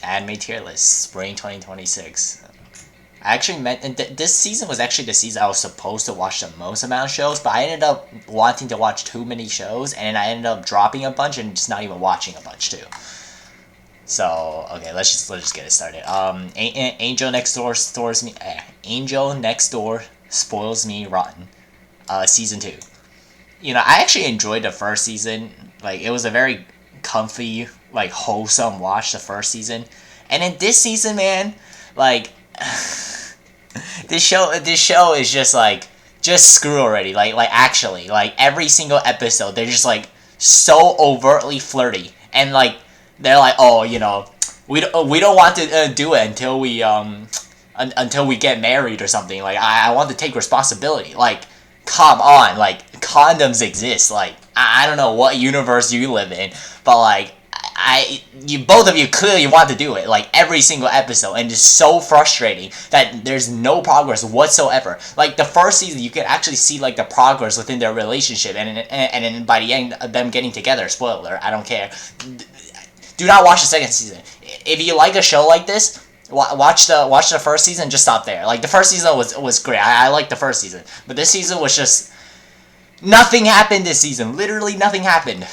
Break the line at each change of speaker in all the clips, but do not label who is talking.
Anime tier list, spring 2026. I actually meant this season was actually the season I was supposed to watch the most amount of shows, but I ended up wanting to watch too many shows, and I ended up dropping a bunch and just not even watching a bunch too. So okay, let's just get it started. Angel Next Door stores me. Angel Next Door spoils me rotten. Season 2. You know, I actually enjoyed the first season. Like, it was a very comfy, like, wholesome watch the first season. And in this season, man, like, this show is just screw already. Like actually, like, every single episode, they're just, like, so overtly flirty. And, like, they're like, oh, you know, we don't want to do it until we get married or something. Like, I want to take responsibility. Like, come on, like, condoms exist. Like, I don't know what universe you live in, but, like, you both of you clearly want to do it, like, every single episode, and it's so frustrating that there's no progress whatsoever. Like, the first season, you can actually see, like, the progress within their relationship, and then by the end of them getting together, spoiler, I don't care. Do not watch the second season. If you like a show like this, watch the first season. Just stop there. Like, the first season was great. I liked the first season, but this season was just nothing happened. This season, literally nothing happened.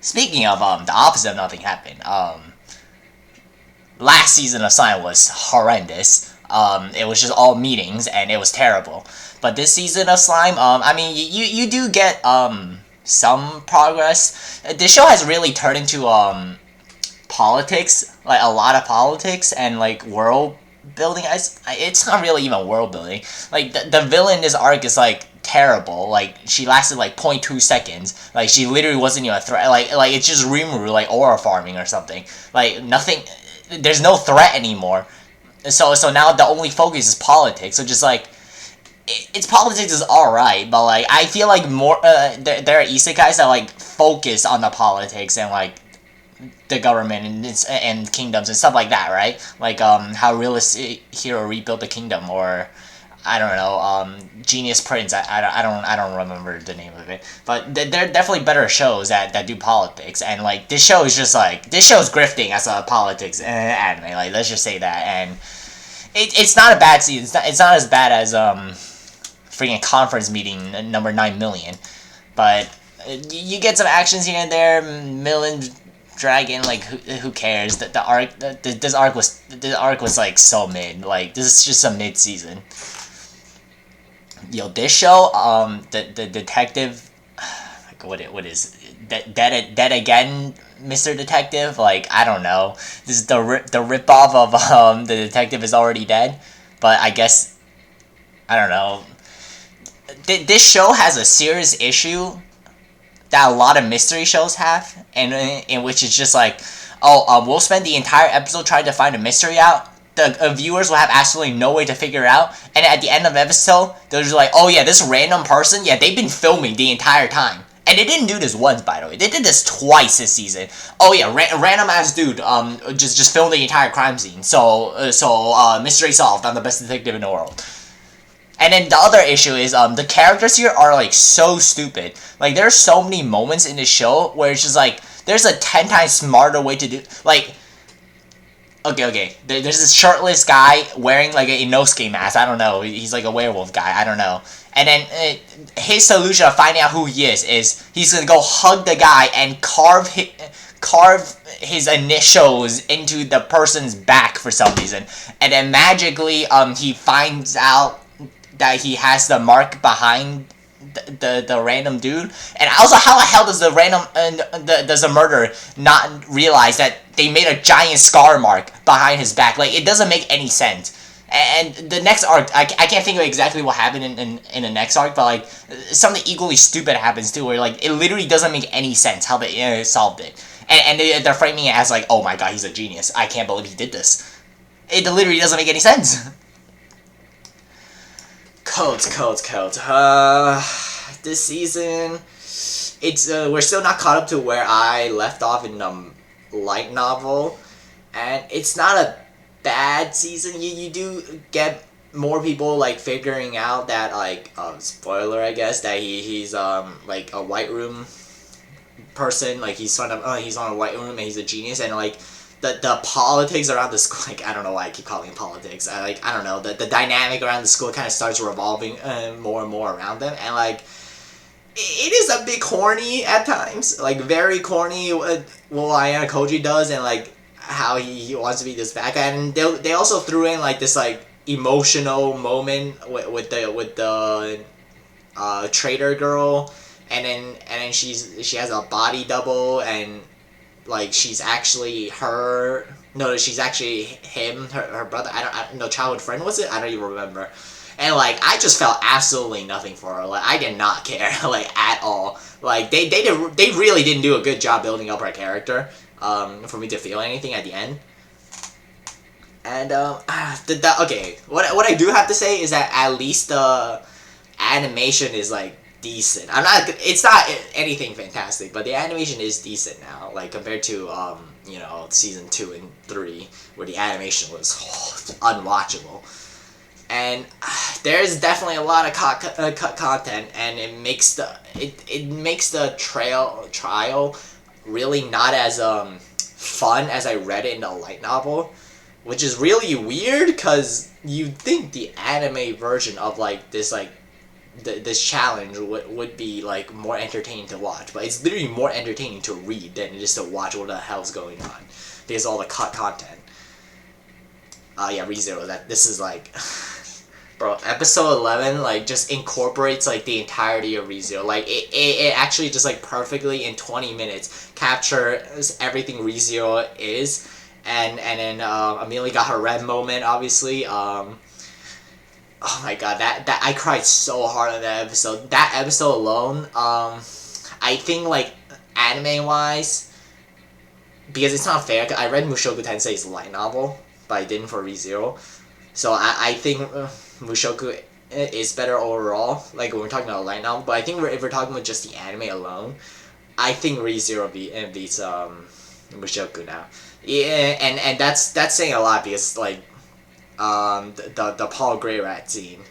Speaking of the opposite of nothing happened. Last season of Slime was horrendous. It was just all meetings and it was terrible. But this season of Slime, I mean, you do get some progress. This show has really turned into politics, like a lot of politics and like world building. It's not really even world building. Like the villain in this arc is like terrible. Like, she lasted like 0.2 seconds. Like, she literally wasn't even a threat. Like it's just Rimuru, like aura farming or something. Like, nothing. There's no threat anymore. So now the only focus is politics. So just like, its politics is alright, but like I feel like more there are isekais that like focus on the politics and like the government and kingdoms and stuff like that, right? Like how Realistic Hero rebuilt the kingdom, or I don't know, Genius Prince. I don't remember the name of it, but there are definitely better shows that do politics, and like this show is just like, this show is grifting as a politics anime. Like, let's just say that, and it's not a bad season. It's not as bad as freaking conference meeting number 9 million, but you get some actions here and there. Million Dragon, like, who cares? That the arc, this arc was like so mid. Like, this is just a mid season. Yo, this show, the detective, like, what is dead again, Mr. Detective? Like, I don't know. This is the rip off of the detective is already dead, but I guess, I don't know. This show has a serious issue that a lot of mystery shows have, and in which it's just like, oh, we'll spend the entire episode trying to find a mystery out. The viewers will have absolutely no way to figure it out, and at the end of the episode, they're just like, oh yeah, this random person, yeah, they've been filming the entire time. And they didn't do this once, by the way. They did this twice this season. Oh yeah, random ass dude, just filmed the entire crime scene. So mystery solved. I'm the best detective in the world. And then the other issue is, the characters here are, like, so stupid. Like, there's so many moments in the show where it's just, like, there's a 10 times smarter way to do, like, okay, there's this shirtless guy wearing, like, a Inosuke mask. I don't know, he's, like, a werewolf guy, I don't know. And then, his solution of finding out who he is he's gonna go hug the guy and carve his initials into the person's back for some reason. And then magically, he finds out that he has the mark behind the random dude. And also, how the hell does does the murderer not realize that they made a giant scar mark behind his back? Like, it doesn't make any sense. And the next arc, I can't think of exactly what happened in the next arc, but like, something equally stupid happens too, where like, it literally doesn't make any sense how they solved it. And they're framing it as like, oh my god, he's a genius. I can't believe he did this. It literally doesn't make any sense. Codes. This season, it's we're still not caught up to where I left off in light novel, and it's not a bad season. You do get more people like figuring out that, like, spoiler, I guess, that he's like a White Room person, like he's sort of he's on a white room and he's a genius, and like the politics around the school, like I don't know why I keep calling it politics. I don't know, the dynamic around the school kind of starts revolving more and more around them, and like it is a bit corny at times, like very corny. What Ayana Koji does, and like how he wants to be this bad guy, and they also threw in like this like emotional moment with the trader girl, and then she has a body double, and like she's actually her. No, she's actually him, her brother. I don't know, childhood friend was it? I don't even remember. And like I just felt absolutely nothing for her. Like I did not care like at all. Like they really didn't do a good job building up her character for me to feel anything at the end. And okay, what I do have to say is that at least the animation is like decent. It's not anything fantastic, but the animation is decent now, like compared to season 2 and 3, where the animation was unwatchable. And there's definitely a lot of cut content, and it makes the trial really not as fun as I read it in the light novel, which is really weird because you'd think the anime version of like this like this challenge would be like more entertaining to watch, but it's literally more entertaining to read than just to watch what the hell's going on because all the cut content. Yeah, ReZero. This is like. Bro, episode 11, like, just incorporates, like, the entirety of ReZero. Like, it actually just, like, perfectly in 20 minutes captures everything ReZero is. And then, Amelia got her red moment, obviously. Oh my god, that I cried so hard on that episode. That episode alone, I think, like, anime-wise, because it's not fair, I read Mushoku Tensei's light novel, but I didn't for ReZero. So I think Mushoku is better overall, like when we're talking about light novel, but I think if we're talking about just the anime alone, I think ReZero beats Mushoku now. Yeah, and that's saying a lot because like the Paul Grey Rat scene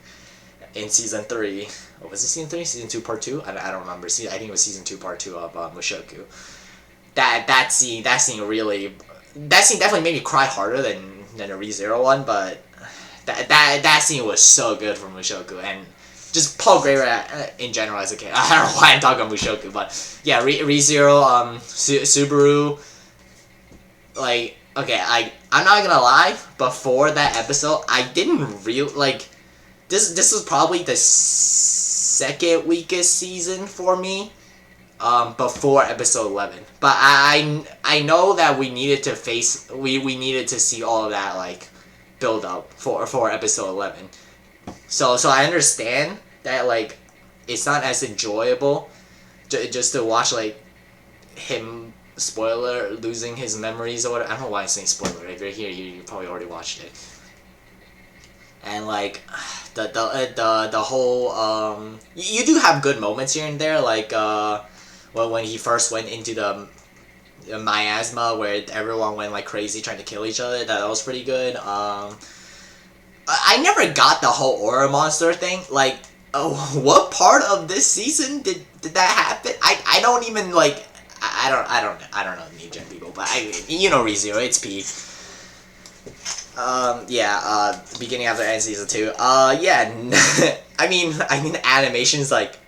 in season 3, what was it, season 3? Season 2 part 2? I don't remember. I think it was season 2 part 2 of Mushoku. That scene definitely made me cry harder than a ReZero one, but that scene was so good for Mushoku, and just Paul Grey Rat in general as a kid. I don't know why I'm talking about Mushoku, but yeah, ReZero, Subaru, like, okay, I'm not gonna lie, before that episode, I didn't really, like, this was probably the second weakest season for me, before episode 11, but I know that we needed to we needed to see all of that, like, build up for episode 11. So I understand that like it's not as enjoyable just to watch like him losing his memories or whatever. I don't know why I'm saying spoiler. If you're here, you probably already watched it. And like the whole you do have good moments here and there, like when he first went into the miasma where everyone went like crazy trying to kill each other. That was pretty good. I never got the whole aura monster thing. Like, what part of this season did that happen? I don't even like. I don't know New Gen people, but ReZero, it's P. Beginning after end season 2. Yeah. I mean animation's like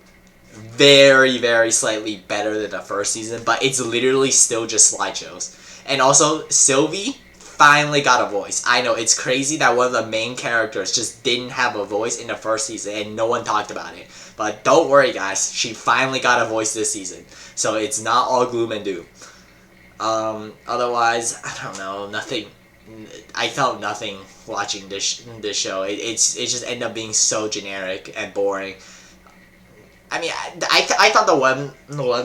very, very slightly better than the first season, but it's literally still just slideshows. And also, Sylvie finally got a voice. I know, it's crazy that one of the main characters just didn't have a voice in the first season and no one talked about it. But don't worry guys, she finally got a voice this season. So it's not all gloom and doom. Otherwise, I don't know, nothing. I felt nothing watching this show. It just ended up being so generic and boring. I mean, I thought the web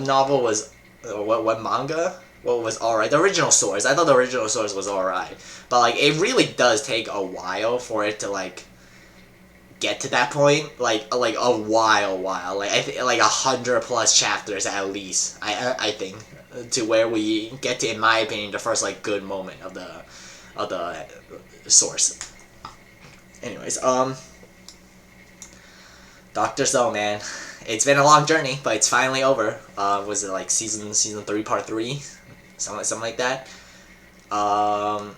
novel was web manga. Well, was alright. The original source. I thought the original source was alright, but like it really does take a while for it to like get to that point. Like a while. Like I think like 100+ chapters at least. I think to where we get to, in my opinion, the first like good moment of the source. Anyways, Dr. Zoe, man. it's been a long journey, but it's finally over. Was it like season 3, part 3, something like that. I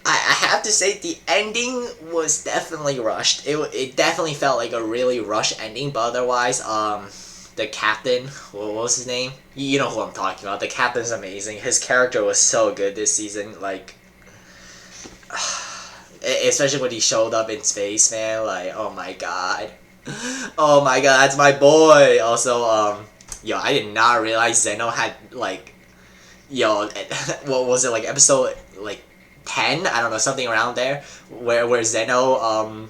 have to say the ending was definitely rushed. It definitely felt like a really rushed ending, but otherwise, the captain, what was his name? You know who I'm talking about. The captain's amazing. His character was so good this season. Like, especially when he showed up in space, man. Like, oh my god. Oh my god, that's my boy. Also, yo, I did not realize Zeno had, like, yo, what was it, like, episode, like, 10? I don't know, something around there, where Zeno,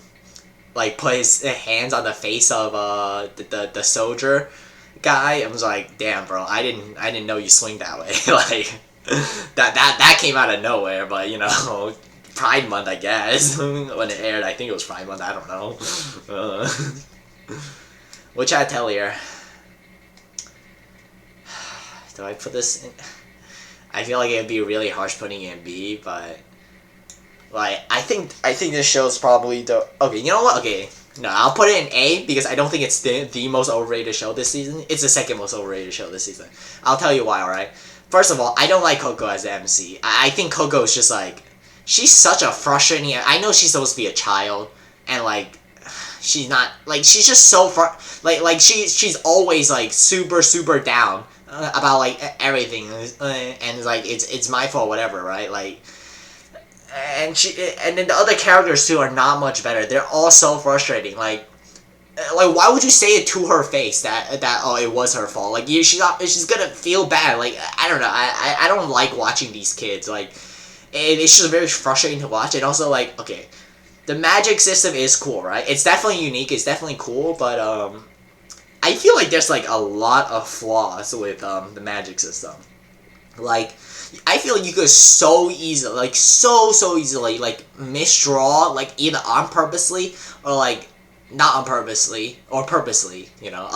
like, put his hands on the face of, the soldier guy. I was like, damn, bro, I didn't know you swing that way. Like, that came out of nowhere, but, you know, Pride Month, I guess, when it aired. I think it was Pride Month, I don't know. Which I tell you, do I put this in? I feel like it'd be really harsh putting it in B, but like I think this show's probably the okay. You know what? Okay, no, I'll put it in A because I don't think it's the most overrated show this season. It's the second most overrated show this season. I'll tell you why. All right. First of all, I don't like Coco as the MC. I think Coco is just like she's such a frustrating. I know she's supposed to be a child and like she's not like she's just so like she's always like super down about like everything and like it's my fault, whatever, right? Like, and then the other characters too are not much better. They're all so frustrating. Like why would you say it to her face that oh, it was her fault? Like she's gonna feel bad. Like I don't know. I don't like watching these kids. Like it's just very frustrating to watch. And also like okay, the magic system is cool, right? It's definitely unique. It's definitely cool, but I feel like there's like a lot of flaws with the magic system. Like, I feel like you could so easily, like so easily, like misdraw, like either on purposely or like not on purposely or purposely, you know,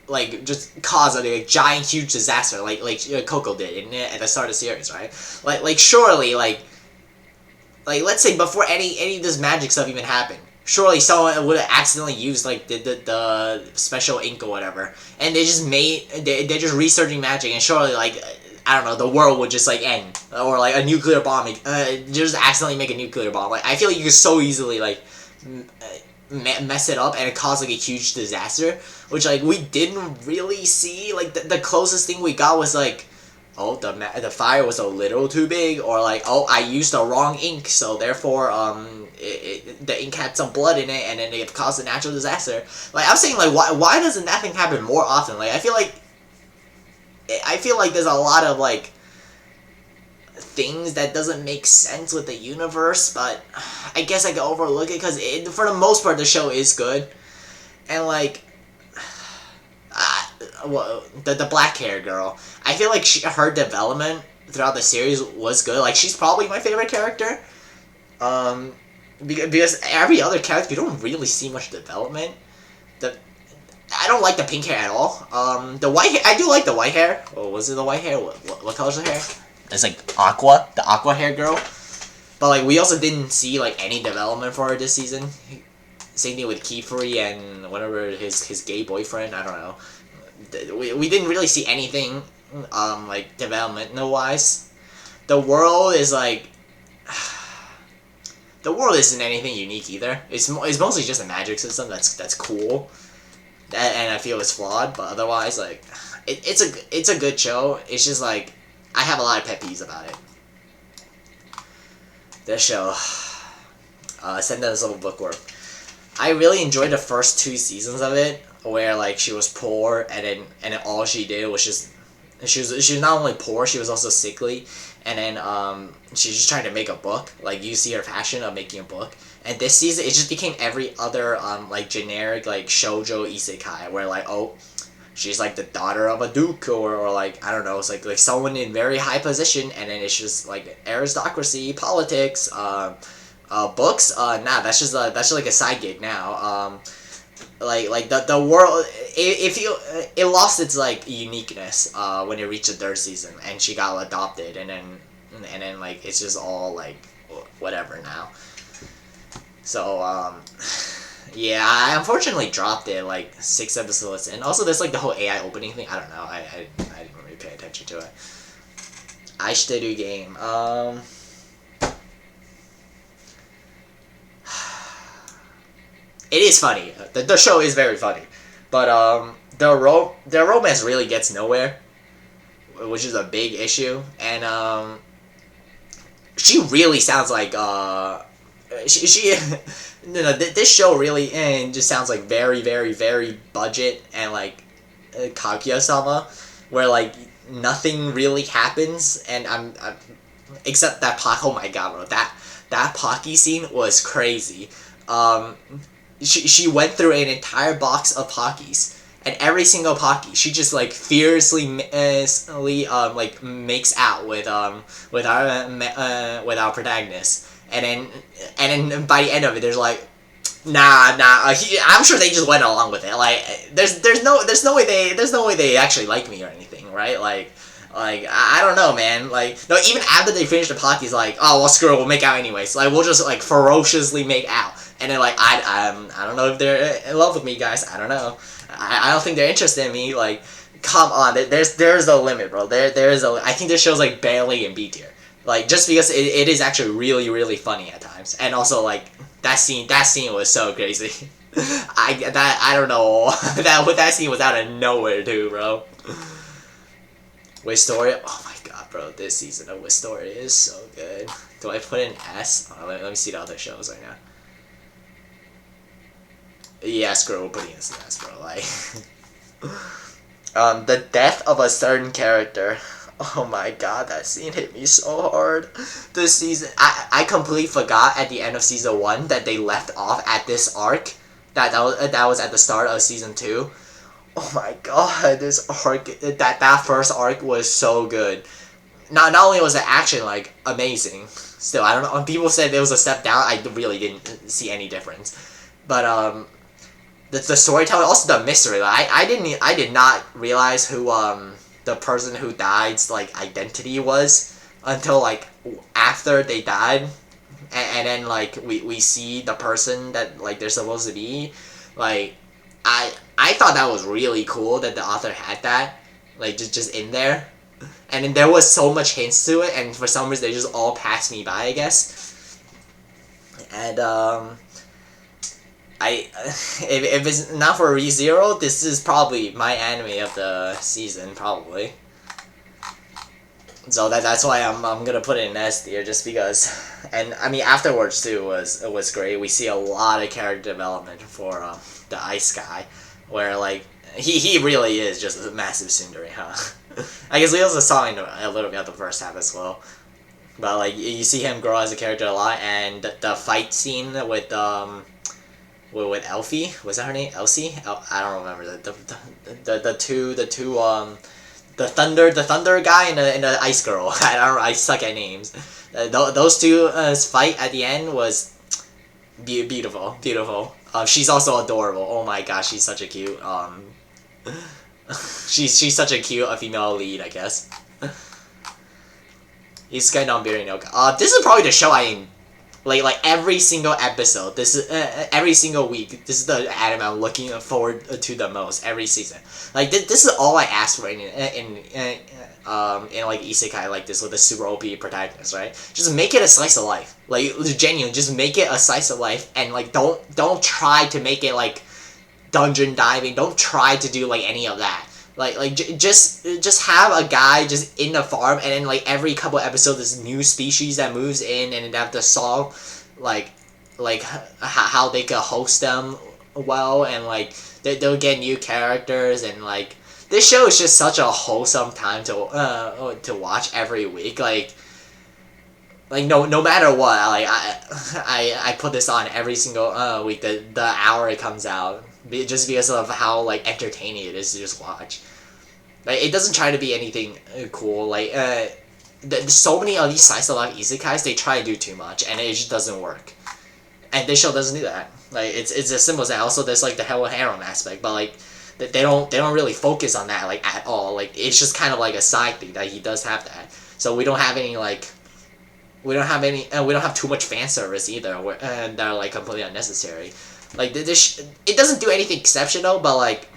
like just cause a like, giant huge disaster, like Coco did at the start of the series, right? Like surely let's say before any of this magic stuff even happened. Surely someone would have accidentally used like the special ink or whatever, and they're just researching magic, and surely like I don't know, the world would just like end, or like a nuclear bomb, just accidentally make a nuclear bomb. Like I feel like you could so easily like mess it up and it cause like a huge disaster, which like we didn't really see. Like the closest thing we got was like, oh, the fire was a little too big, or like, oh, I used the wrong ink, so therefore, the ink had some blood in it, and then it caused a natural disaster. Like, I'm saying, like, why doesn't that thing happen more often? Like, I feel like there's a lot of, like, things that doesn't make sense with the universe, but I guess I can overlook it, because for the most part, the show is good, and, like, well, the black hair girl, I feel like her development throughout the series was good. Like she's probably my favorite character, because every other character you don't really see much development. I don't like the pink hair at all. The white hair, I do like the white hair. Oh, was it the white hair? What color's the hair? It's like aqua, the aqua hair girl. But like we also didn't see like any development for her this season. Same thing with Kiefer and whatever his gay boyfriend. I don't know. We didn't really see anything, like, developmental-wise. The world is, like... the world isn't anything unique, either. It's mostly just a magic system that's cool. And I feel it's flawed, but otherwise, like... It's a good show. It's just, like... I have a lot of pet peeves about it. This show... Send that as a little bookworm. I really enjoyed the first 2 seasons of it, where like she was poor and then all she did was just she was not only poor, she was also sickly, and then she's just trying to make a book. Like you see her passion of making a book, and this season it just became every other like generic like shoujo isekai where like oh she's like the daughter of a duke or like I don't know, it's like someone in very high position, and then it's just like aristocracy, politics, books. Nah, that's just like a side gig now. Like the world, it lost its like uniqueness when it reached the 3rd season, and she got adopted, and then like it's just all like whatever now. So Yeah, I unfortunately dropped it like 6 episodes in. Also, there's like the whole AI opening thing. I don't know. I didn't really pay attention to it. I should do game. It is funny. The show is very funny, but the romance really gets nowhere, which is a big issue. And she really sounds like she no, this show really just sounds like very very very budget and like Kaguya-sama, where like nothing really happens, and I'm except that oh my god, bro, that Pocky scene was crazy. Um, she went through an entire box of Pockies, and every single Pocky she just like fiercely like makes out with our protagonist, and then by the end of it there's like nah I'm sure they just went along with it. Like there's no way they actually like me or anything, right? Like I don't know, man. Like no, even after they finish the pot, he's like, oh well, screw it, we'll make out anyways. Like we'll just like ferociously make out, and then like I don't know if they're in love with me, guys. I don't know. I don't think they're interested in me. Like come on, there's a limit, bro. There's a. I think this show's like barely in B tier. Like just because it is actually really funny at times, and also like that scene was so crazy. I don't know that scene was out of nowhere too, bro. Wistoria, oh my god, bro, this season of Wistoria is so good. Do I put an S? Oh, let me see the other shows right now. Yeah, screw it, we're putting this in S, bro. Like, the death of a certain character. Oh my god, that scene hit me so hard. This season, I completely forgot at the end of season 1 that they left off at this arc. That was at the start of season 2. Oh my god, this arc, that first arc was so good. Not only was the action like amazing, still I don't know. When people said there was a step down, I really didn't see any difference. But the storytelling, also the mystery. Like, I did not realize who the person who died's like identity was until like after they died, and then like we see the person that like they're supposed to be, like. I thought that was really cool that the author had that, like, just in there. And then there was so much hints to it, and for some reason they just all passed me by, I guess. And, if it's not for ReZero, this is probably my anime of the season, probably. So that's why I'm gonna put it in S tier, just because. And, I mean, afterwards, too, was great. We see a lot of character development for, the ice guy, where like he really is just a massive tsundere, huh? I guess we also saw in a little bit of the first half as well, but like you see him grow as a character a lot, and the fight scene with Elfie, was that her name? Elsie? I don't remember the two the thunder guy and the ice girl. I suck at names. Those two fight at the end was beautiful. She's also adorable. Oh my gosh, she's such a cute. She's such a cute female lead, I guess. Isekai no Biri no this is probably the show I like every single episode. This is every single week. This is the anime I'm looking forward to the most every season. Like this is all I ask for in like isekai like this with a super OP protagonist, right? Just make it a slice of life. Like genuine, just make it a slice of life, and like don't try to make it like dungeon diving. Don't try to do like any of that. Like just have a guy just in the farm, and then like every couple episodes there's new species that moves in, and they have to solve like how they could host them well, and like they'll get new characters, and like this show is just such a wholesome time to watch every week. Like no matter what, like I put this on every single week. The hour it comes out, just because of how like entertaining it is to just watch. Like it doesn't try to be anything cool. Like so many of these slice of life isekais, they try to do too much, and it just doesn't work. And this show doesn't do that. Like it's as simple as that. Also, there's like the hell harem aspect, but like they don't really focus on that like at all. Like it's just kind of like a side thing that he does have that. So we don't have any like. We don't have too much fan service either, that are like completely unnecessary. Like it doesn't do anything exceptional, but like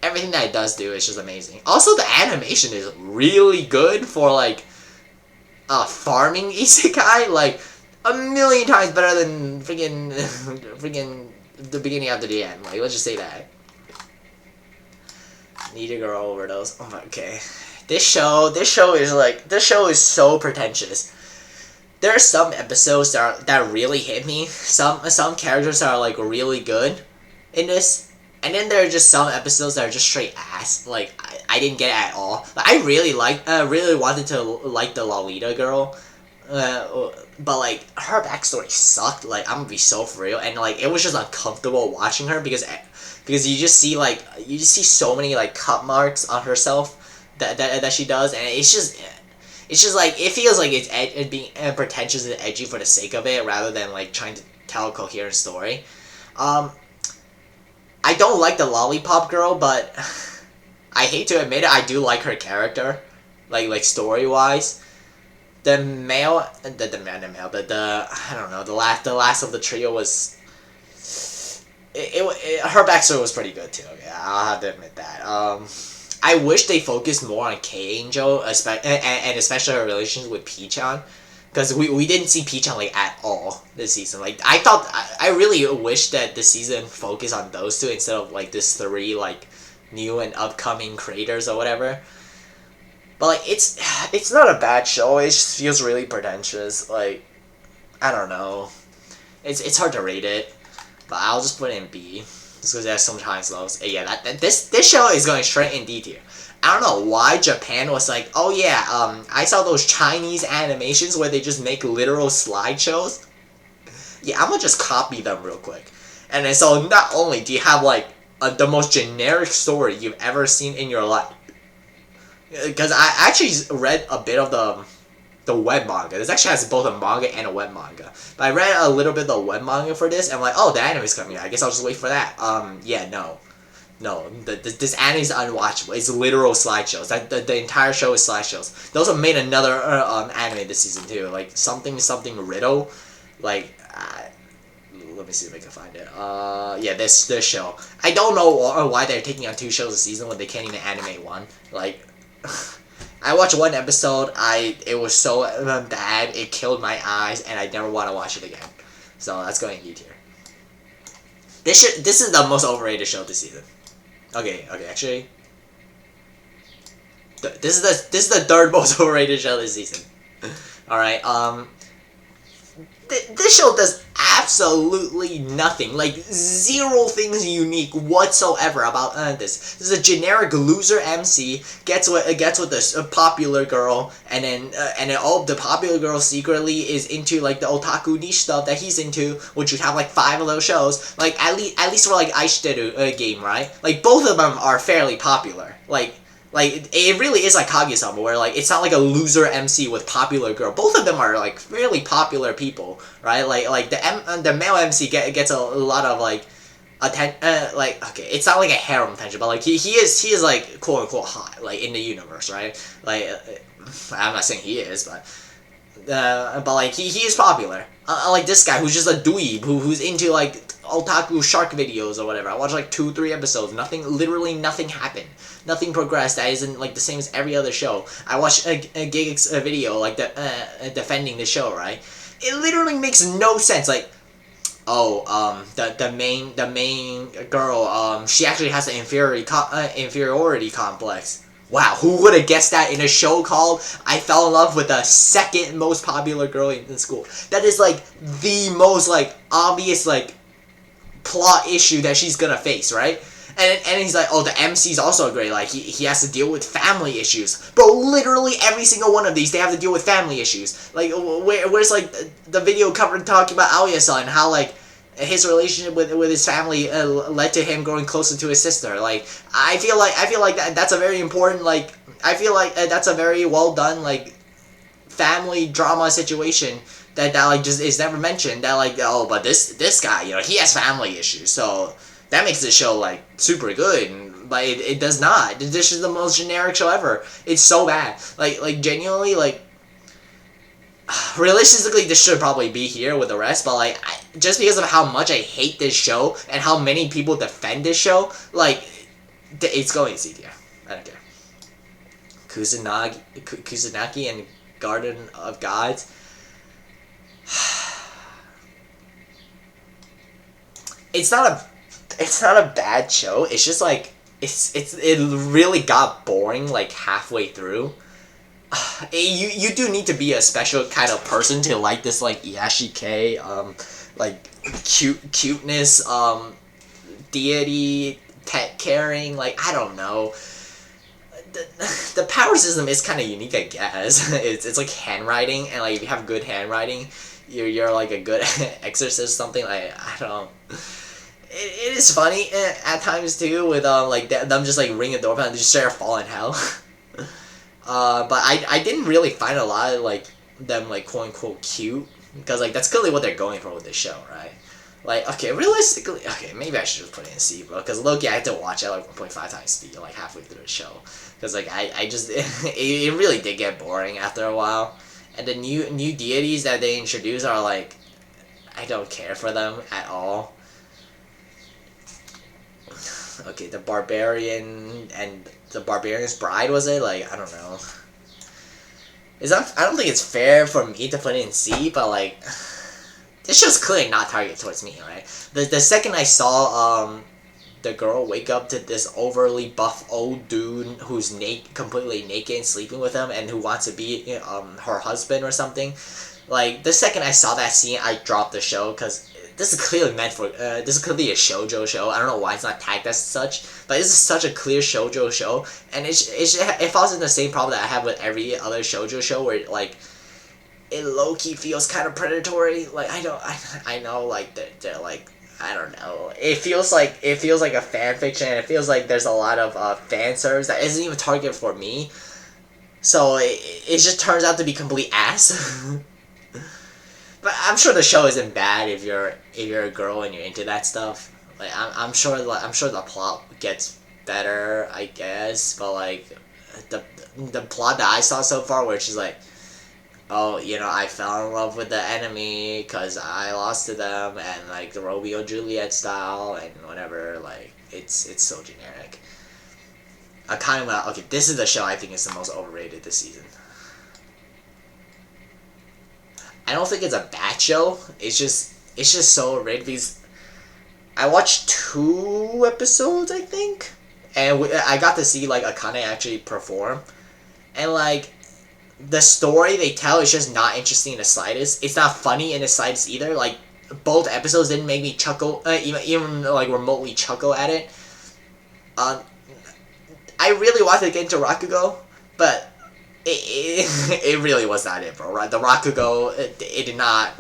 everything that it does do is just amazing. Also, the animation is really good for like farming isekai, like a million times better than freaking the beginning after the end. Like, let's just say that. Need to grow over those. Oh my, okay. This show is so pretentious. There are some episodes that really hit me. Some characters are like really good in this, and then there are just some episodes that are just straight ass. Like I didn't get it at all. But I really really wanted to like the Lolita girl, but like her backstory sucked. Like I'm gonna be so for real, and like it was just uncomfortable watching her because you just see so many like cut marks on herself that she does, and it's just like it feels like it's being pretentious and edgy for the sake of it rather than like trying to tell a coherent story. I don't like the lollipop girl, but I hate to admit it, I do like her character, like story wise. The male, the I don't know, the last of the trio was. Her backstory was pretty good too. Yeah, I'll have to admit that. I wish they focused more on K-Angel, and especially her relations with Peachan, because we didn't see Peachan like at all this season. Like I really wish that this season focused on those two instead of like this three like new and upcoming creators or whatever. But like it's not a bad show. It just feels really pretentious. Like I don't know. It's hard to rate it. But I'll just put it in B, just because there's some highs lows. Yeah, this show is going straight in D tier. I don't know why Japan was like, oh yeah, I saw those Chinese animations where they just make literal slideshows. Yeah, I'm gonna just copy them real quick. And then so not only do you have like the most generic story you've ever seen in your life, because I actually read a bit of the web manga. This actually has both a manga and a web manga. But I read a little bit of the web manga for this, and I'm like, oh, the anime's coming out. I guess I'll just wait for that. Yeah, no. This anime is unwatchable. It's literal slideshows. The entire show is slideshows. They also made another anime this season too, like something Riddle. Like, let me see if I can find it. Yeah, this show. I don't know why they're taking on 2 shows a season when they can't even animate one. Like. I watched 1 episode, it was so bad, it killed my eyes, and I never want to watch it again. So that's going to E tier. This is the most overrated show this season. Okay, actually. This is the 3rd most overrated show this season. Alright, this show does absolutely nothing, like 0 things unique whatsoever about this. This is a generic loser MC gets with this popular girl, and then all the popular girl secretly is into like the otaku niche stuff that he's into, which would have like 5 of those shows. Like at least for like Aishiteru game, right? Like both of them are fairly popular. Like, it really is like Kaguya-sama, where, like, it's not like a loser MC with popular girl. Both of them are, like, fairly popular people, right? Like the male MC gets a lot of, like, like, okay, it's not like a harem attention, but, like, he is, like, quote-unquote hot, like, in the universe, right? Like, I'm not saying he is, but like, he is popular. Like this guy who's just a dweeb, who's into, like, otaku shark videos or whatever. I watched, like, 2-3 episodes. Literally nothing happened. Nothing progressed. That isn't, like, the same as every other show. I watched a Gigix video, like, defending the show, right? It literally makes no sense. Like, oh, the main girl, she actually has an inferiority complex. Wow, who would have guessed that in a show called I Fell in Love with the 2nd most popular girl in school? That is, like, the most, like, obvious, like, plot issue that she's gonna face, right? And he's like, oh, the MC's also great. Like, he has to deal with family issues. Bro, literally every single one of these, they have to deal with family issues. Like, where's, like, the video cover talking about Aoya-san, how, like, his relationship with his family led to him growing closer to his sister. Like, I feel like that's a very important, like, I feel like that's a very well done, like, family drama situation that like just is never mentioned. That like, oh, but this guy, you know, he has family issues, so that makes the show like super good. But it does not. This is the most generic show ever. It's so bad. Like genuinely, like, realistically, this should probably be here with the rest. But like, just because of how much I hate this show and how many people defend this show, like, it's going C tier. I don't care. Kusanagi and Garden of Gods. It's not a bad show. It's just like it really got boring like halfway through. You do need to be a special kind of person to like this like Yashike like cuteness deity pet caring, like I don't know. The power system is kind of unique, I guess. It's like handwriting, and like if you have good handwriting, you're like a good exorcist, something like I don't. It is funny at times too, with like them just like ring a doorbell and just start falling hell. But I didn't really find a lot of like them like quote unquote cute, because like that's clearly what they're going for with this show, right? Like, okay, realistically, okay, maybe I should just put it in C, bro, because Loki I had to watch it like 1.5 times speed like halfway through the show, because like I just it really did get boring after a while, and the new deities that they introduce are like I don't care for them at all. Okay, the barbarian and the barbarian's bride, was it? Like I don't know. I don't think it's fair for me to put it in C, but like. This show's clearly not targeted towards me, right? The second I saw the girl wake up to this overly buff old dude who's completely naked and sleeping with him and who wants to be her husband or something, like the second I saw that scene, I dropped the show, because this is clearly meant for this is clearly a shoujo show. I don't know why it's not tagged as such, but this is such a clear shoujo show, and it falls in the same problem that I have with every other shoujo show, where like. It low-key feels kind of predatory. Like I know like they're like I don't know. It feels like a fan fiction. And it feels like there's a lot of fan service that isn't even targeted for me. So it just turns out to be complete ass. But I'm sure the show isn't bad if you're a girl and you're into that stuff. Like I'm sure the plot gets better, I guess. But like the plot that I saw so far, where she's like. Oh, I fell in love with the enemy because I lost to them, and like the Romeo Juliet style and whatever. Like it's so generic. Okay, this is the show I think is the most overrated this season. I don't think it's a bad show. It's just so overrated because I watched 2 episodes, I think, and I got to see like Akane actually perform, and like. The story they tell is just not interesting in the slightest. It's not funny in the slightest either. Like, both episodes didn't make me chuckle, even like remotely chuckle at it. I really wanted to get into Rakugo, but it really was not it, bro. Right? The Rakugo, it did not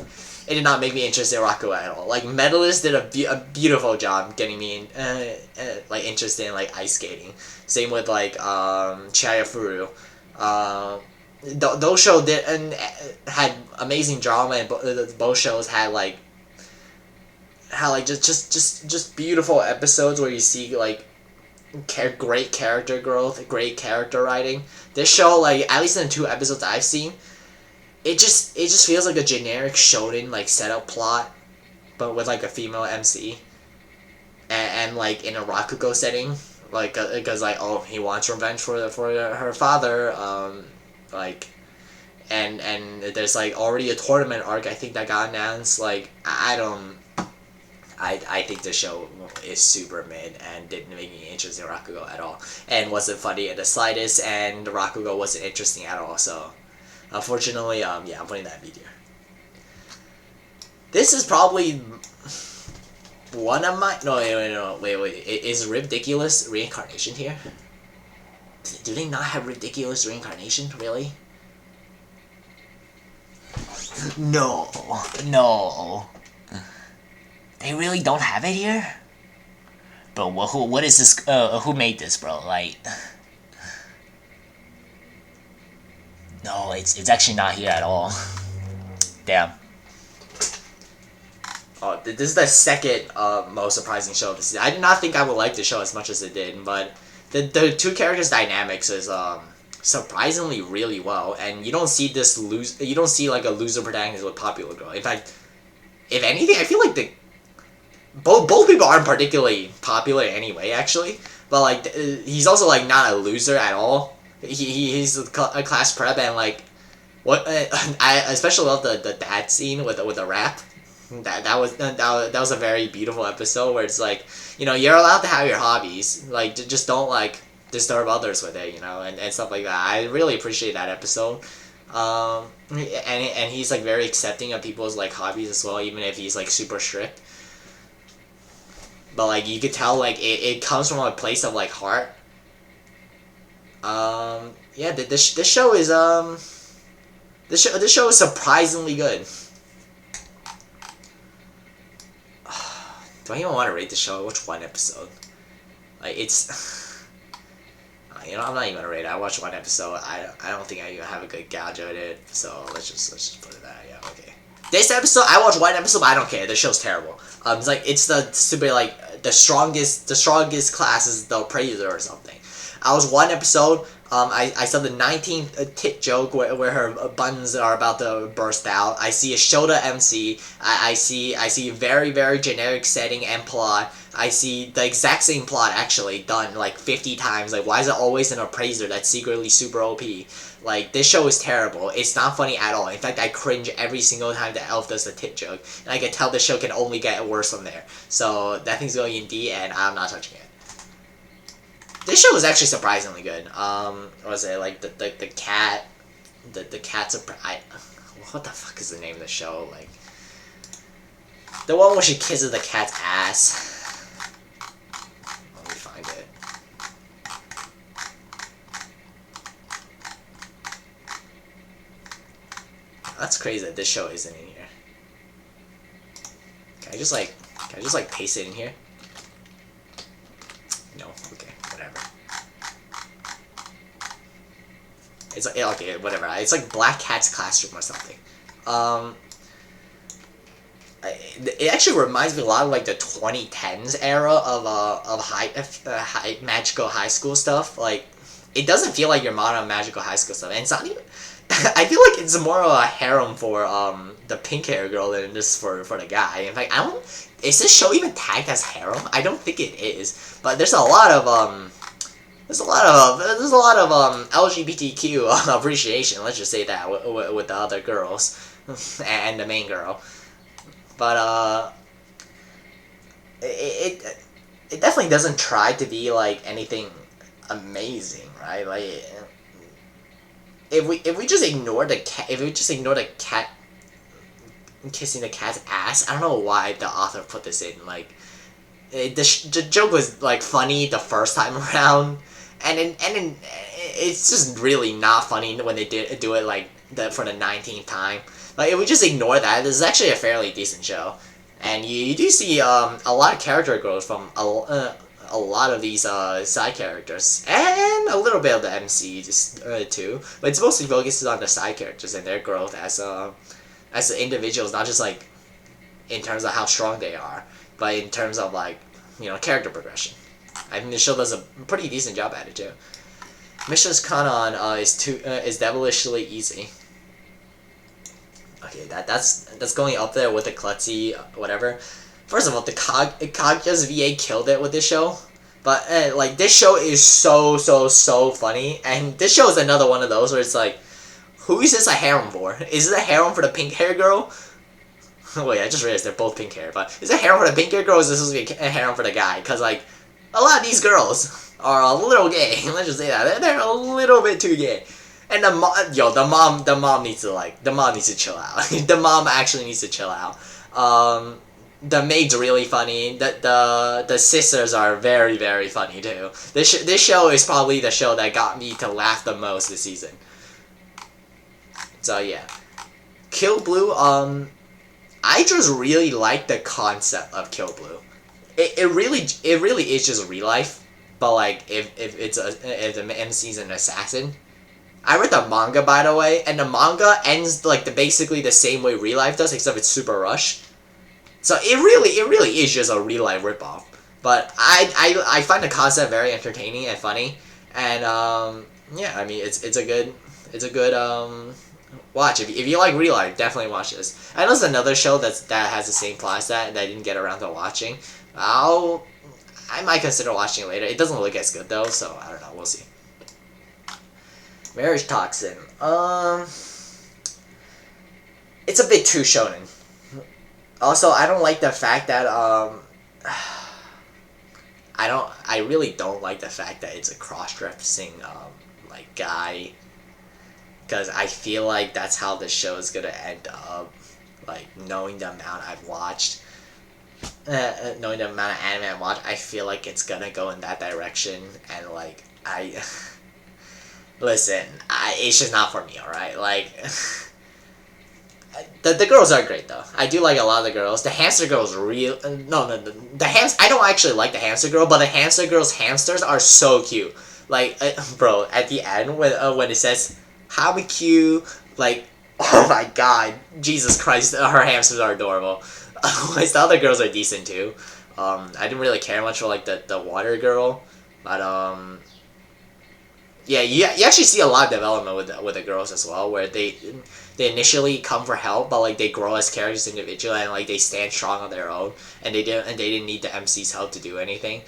make me interested in Rakugo at all. Like, Medalist did a beautiful job getting me like interested in like ice skating. Same with like Chayafuru. Those shows did and had amazing drama, and both shows had like just beautiful episodes where you see like great character growth, great character writing. This show, like at least in the 2 episodes I've seen, it just feels like a generic shonen like setup plot, but with like a female MC, and like in a Rakugo setting, like because like oh he wants revenge for her father. Like, and there's like already a tournament arc I think that got announced. Like I think the show is super mid and didn't make me interested in Rakugo at all, and wasn't funny in the slightest, and Rakugo wasn't interesting at all. So, unfortunately, yeah, I'm putting that in B tier. This is probably one of my wait. Is Ridiculous Reincarnation here? Do they not have Ridiculous Reincarnation? Really? No. They really don't have it here? Bro, what is this? Who made this, bro? Like... No, it's actually not here at all. Damn. Oh, this is the second most surprising show of the season. I did not think I would like the show as much as it did, but... The 2 characters' dynamics is surprisingly really well, and you don't see like a loser protagonist with popular girl. In fact, if anything, I feel like both people aren't particularly popular anyway, actually. But like, he's also like not a loser at all. He's a class prep, and like, what I especially love the dad scene with the rap. That was a very beautiful episode where it's like, you know, you're allowed to have your hobbies, like just don't like disturb others with it, you know, and stuff like that. I really appreciate that episode. And he's like very accepting of people's like hobbies as well, even if he's like super strict. But like you could tell like it comes from a place of like heart. Yeah, this show is this show is surprisingly good. Do I even want to rate the show? Which one episode? Like it's, you know, I'm not even gonna rate it. I watched one episode. I don't think I even have a good gauge of it. So let's just put it that. Yeah, okay. This episode, I watched one episode, but I don't care. The show's terrible. It's like it's the stupid like the strongest class is the appraiser or something. I was one episode. I saw the 19th tit joke where her buttons are about to burst out. I see a Shota MC. I see very, very generic setting and plot. I see the exact same plot actually done like 50 times. Like, why is it always an appraiser that's secretly super OP? Like, this show is terrible. It's not funny at all. In fact, I cringe every single time that Elf does the tit joke. And I can tell the show can only get worse from there. So, that thing's going in D, and I'm not touching it. This show was actually surprisingly good. What was it, like, the cat, the cat's what the fuck is the name of the show, like, the one where she kisses the cat's ass. Let me find it. That's crazy that this show isn't in here. Can I just like paste it in here? No, okay, whatever. It's like, okay, whatever. It's like Black Cat's Classroom or something. It actually reminds me a lot of like the 2010s era of magical high school stuff. Like, it doesn't feel like your modern magical high school stuff, and it's not even. I feel like it's more of a harem for the pink hair girl than just for the guy. In fact, I don't. Is this show even tagged as harem? I don't think it is. But there's a lot of LGBTQ appreciation. Let's just say that with the other girls and the main girl. But it definitely doesn't try to be like anything amazing, right? Like, if we just ignore the cat kissing the cat's ass, I don't know why the author put this in. Like, the joke was like funny the first time around, and then it's just really not funny when they do it like for the 19th time. Like, if we just ignore that, this is actually a fairly decent show, and you do see a lot of character growth from a lot of these side characters, and a little bit of the MC too. But it's mostly focuses on the side characters and their growth as individuals, not just like in terms of how strong they are, but in terms of like, you know, character progression. I think the show does a pretty decent job at it too. Missions Kanon is devilishly easy. Okay, that's going up there with the klutzy whatever. First of all, the Kaguya's VA killed it with this show, but like, this show is so funny, and this show is another one of those where it's like, who is this a harem for? Is it a harem for the pink hair girl? Wait, I just realized they're both pink hair, but is it a harem for the pink hair girl, or is this supposed to be a harem for the guy? Because like, a lot of these girls are a little gay. Let's just say that they're a little bit too gay. And the mom needs to chill out. The mom actually needs to chill out. The maid's really funny. The sisters are very funny too. This show is probably the show that got me to laugh the most this season. So yeah, Kill Blue. I just really like the concept of Kill Blue. It really is just real life, but like if the MC's an assassin. I read the manga, by the way, and the manga ends like basically the same way real life does, except it's super rushed. So it really is just a real life ripoff. But I find the concept very entertaining and funny, and yeah, I mean it's a good watch if you like real life. Definitely watch this. I know there's another show that has the same plot that I didn't get around to watching. I might consider watching it later. It doesn't look as good though, so I don't know. We'll see. Marriage Toxin. It's a bit too shonen. Also, I don't like the fact that I really don't like the fact that it's a cross-dressing like guy, because I feel like that's how the show is gonna end up. Like, knowing the amount I've watched, knowing the amount of anime I've watched, I feel like it's gonna go in that direction, and like listen, it's just not for me. All right, like. The girls are great though. I do like a lot of the girls. The hamster girl's real. No, I don't actually like the hamster girl, but the hamster girl's hamsters are so cute. Like, bro, at the end when it says "barbecue," like, oh my god, Jesus Christ, her hamsters are adorable. The other girls are decent too. I didn't really care much for like the water girl, but yeah, you actually see a lot of development with the girls as well, where they initially come for help, but like they grow as characters individually, and like they stand strong on their own, and they didn't need the MC's help to do anything,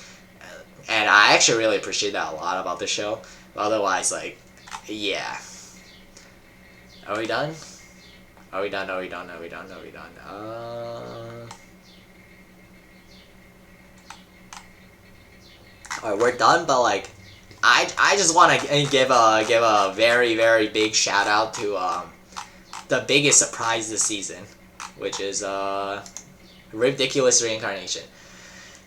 and I actually really appreciate that a lot about the show. But otherwise, like, yeah, are we done? Are we done? Are we done? Are we done? Are we done? Alright, we're done, but like, I just want to give a very, very big shout out to the biggest surprise this season, which is Ridiculous Reincarnation.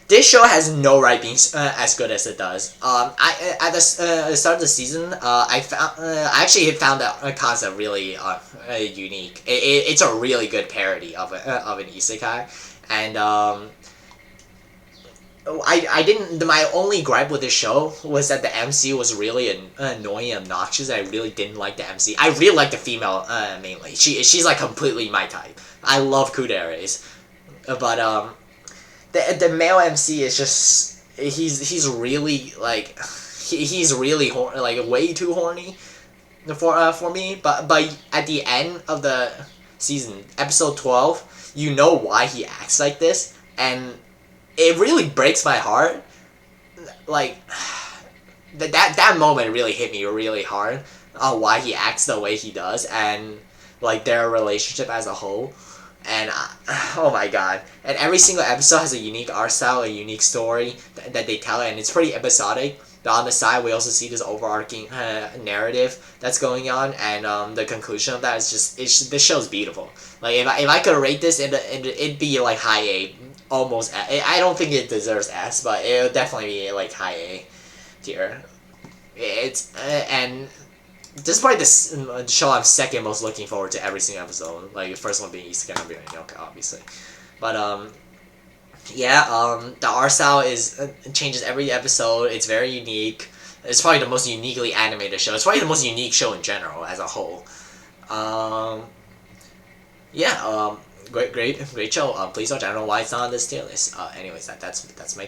This show has no right being as good as it does. At the start of the season, I actually found that concept really unique. It's a really good parody of an isekai, and I didn't. My only gripe with this show was that the MC was really annoying and obnoxious. I really didn't like the MC. I really like the female mainly. She's like completely my type. I love kuderes, but the male MC is just he's really like he's really like way too horny for me. But at the end of the season, episode 12, you know why he acts like this, and it really breaks my heart. Like, that moment really hit me really hard on why he acts the way he does, and like their relationship as a whole. And oh my god! And every single episode has a unique art style, a unique story that they tell, and it's pretty episodic. But on the side, we also see this overarching narrative that's going on, and the conclusion of that is just this show's beautiful. Like, if I could rate this, it'd be like high A. Almost I don't think it deserves S, but it would definitely be like high A tier. It's and this is probably the show I'm second most looking forward to every single episode. Like, the first one being Isekai no Yoka, obviously. But yeah, the art style changes every episode. It's very unique. It's probably the most uniquely animated show. It's probably the most unique show in general as a whole. Yeah, great show. Please don't. I don't know why it's not on this tier list. Anyways, that's my